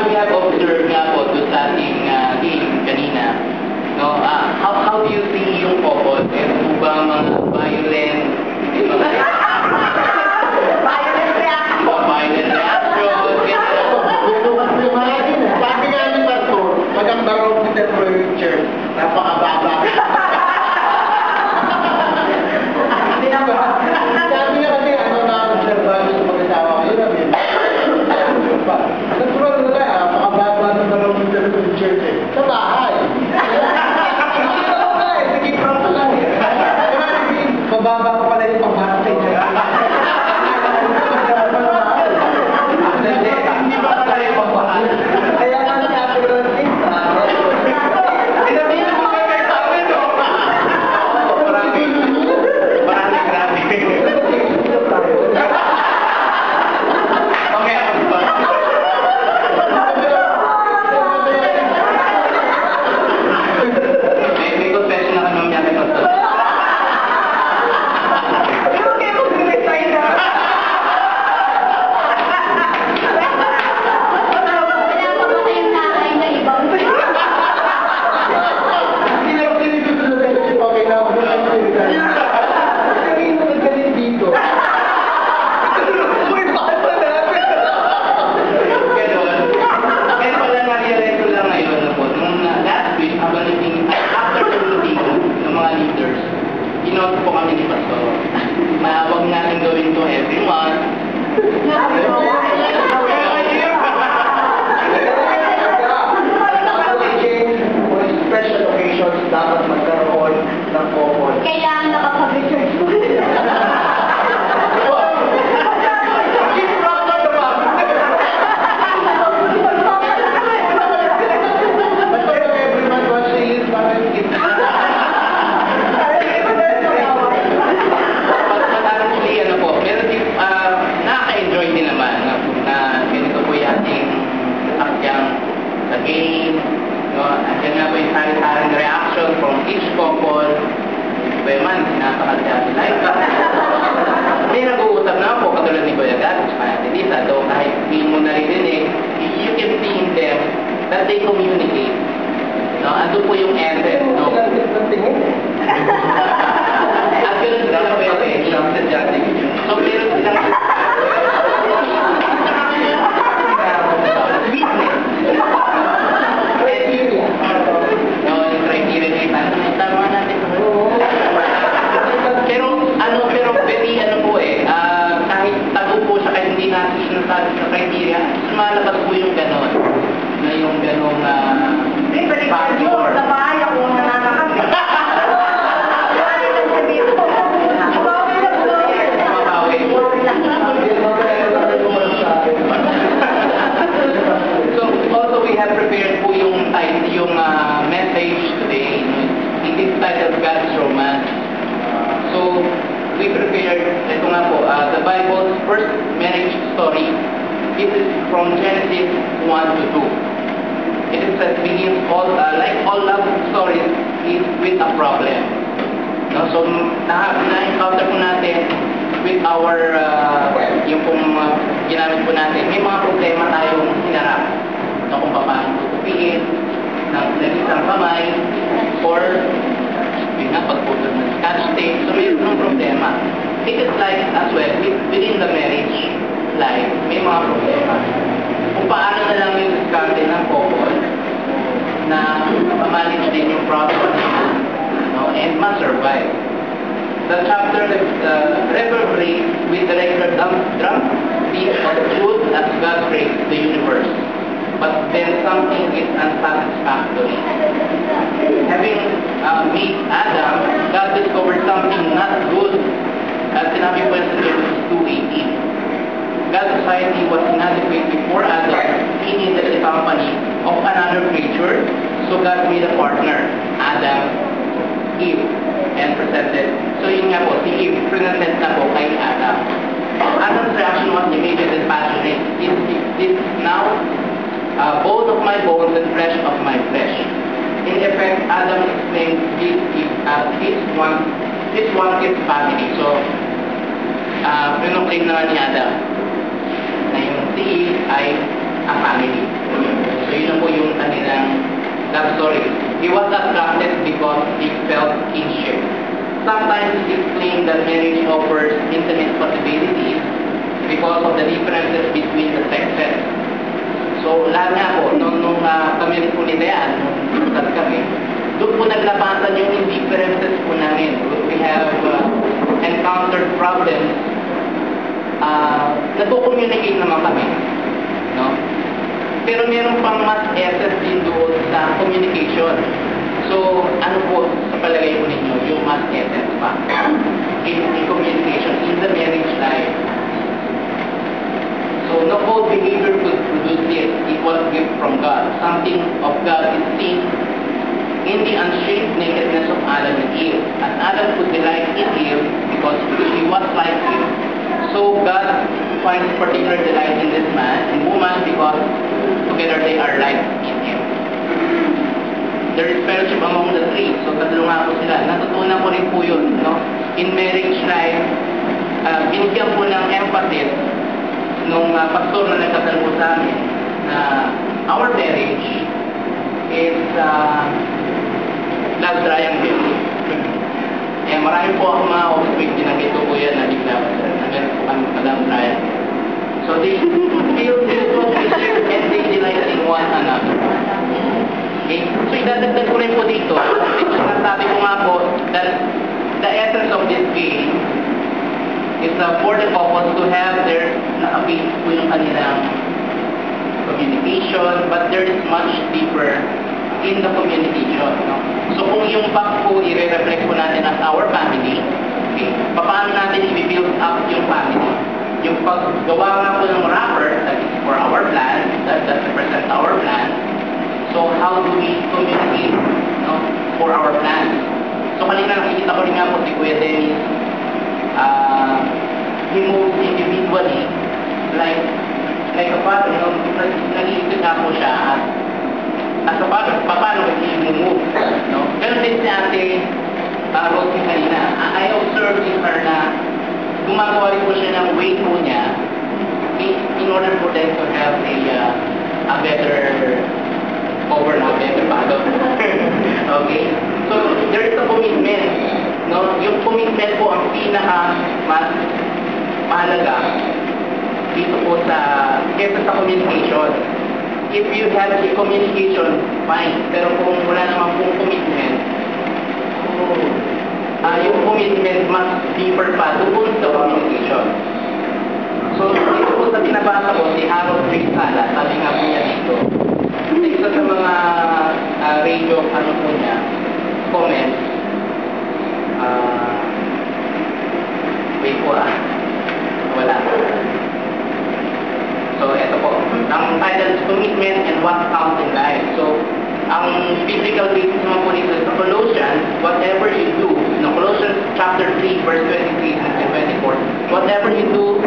we have observed nga po doon sa ating game kanina, no, how do you see yung couple? Meron po ba mga violent sabi nga ni Pastor, maganda raw si Temporary Church, napakababa. Sabi nga kasi, na-observe sa mag-asawa kayo namin. Natural nila, makababa na raw si Temporary Church sa bahay. Sige, proud lang eh. Mababa ka pala yung pag-mastay niya. Huwag natin gawin to every month. Special occasions dapat magkaroon ng couple. Kaya nakapag-research mo. Game, no? Andiyan nga po yung sari-saring reaction from each couple. Kuya Man, sinapakal si Ate Laika. May nag-uusap na po, katulad ni Kuya Gat, Ate Lisa, though kahit hindi mo naririnig, you can see in them that they communicate. No? Ando po yung essence, no? At yun sila po yung so, meron silang sa criteria, lumalabas po yung gano'n. Na yung gano'ng factor. Sa bahay ako nananakap. So, also we have prepared po yung message today. It is titled God's Romance. So, we prepared, ito nga po, the Bible's first marriage story. This is from Genesis 1 to 2. It is that begins like all love stories is with a problem. No? So, na-encounter po natin with our, yung pong ginamit po natin, may mga problema tayong hinarap. No? Kung paano tutupiin, ng isang kamay, or yun nga, pagputol ng scotch tape. So, may mga problema. It is like as well, within the marriage life, may mga problema. Kung paano na lang yung diskarte ng couple na ma-manage din yung problem, no, and ma-survive. The chapter reverberates with the regular drum beat of truth as God creates the universe. But then something is unsatisfactory. Having made Adam, God discovered something not good. As sinabi po sa Genesis 2:18. God's society was inadequate before Adam. He needed the company of another creature. So God made a partner, Adam, Eve, and presented. So yun nga po, si Eve presented na po kay Adam. Adam's reaction was immediate and passionate. This now bone of my bones and flesh of my flesh. In effect, Adam explained this is one is family. So, pinoclaim naman ni Adam na yung si Eve ay a family. he was attracted because he felt kinship. Sometimes it is claimed that marriage offers intimate possibilities because of the differences between the sexes. So, lahat nga po, nung kami rin po ni Dean, nung start kami, doon po naglabasan yung differences po namin. We have encountered problems. Nagko-communicate naman kami. No? Pero meron pang mas essence din doon sa communication. So, ano po sa palagay po ninyo, yung mas essence pa in communication, in the marriage life. So, no whole behavior could produce this. It was a gift from God. Something of God is seen in the unshaped nakedness of Adam and Eve. And Adam could delight in Eve because she was like Eve. So, God finds particular delight in this man and woman because together they are like in Him. There is fellowship among the three. So, tatlo nga po sila. Natutunan ko rin po yun. No? In marriage life, binigyan po ng emphasis nung pastor na nagkasal po sa amin na our marriage is love triangle. Eh, marami po ako mga office ginagito po yan na bigla na meron po kami love triangle. So they feel mutually shared and they delight in one another. Okay? So idadagdag ko rin po dito. Sinasabi ko nga po that the essence of this game is for the couples to have their nakapit po yung kanilang communication, but there is much deeper in the communication. No? So kung yung back po, i-reflect po natin as our family, okay, paano natin i-build up yung family? Yung paggawa nga po ng wrapper, that is for our plan, that represents our plan. So how do we communicate, no, for our plan? So kanina nakikita ko rin nga po si Kuya Dennis, he moves individually like a father, no? Nag-iisip nga po siya as a father, paano he move, no? Ganun din si Ate Rosie kanina. I observed in her na gumagawa rin po siya ng way po niya in order for them to have a better over na better paddle. Okay? So, there is a commitment. No? Yung commitment po ang mas mahalaga dito po kesa sa communication. If you have a communication, fine. Pero kung wala naman pong commitment, yung commitment mas deeper pa doon sa communication. So, dito po sa binabasa ko, si Harold Trixala, sabi nga po niya dito, sa isa sa mga radio, po niya, comments, wait po wala. So, ito po. Ang title is Commitment and What Counts in Life. So, ang biblical basis naman po nito sa Colossians, whatever you do, Colossians chapter 3, verse 23 and 24, whatever you do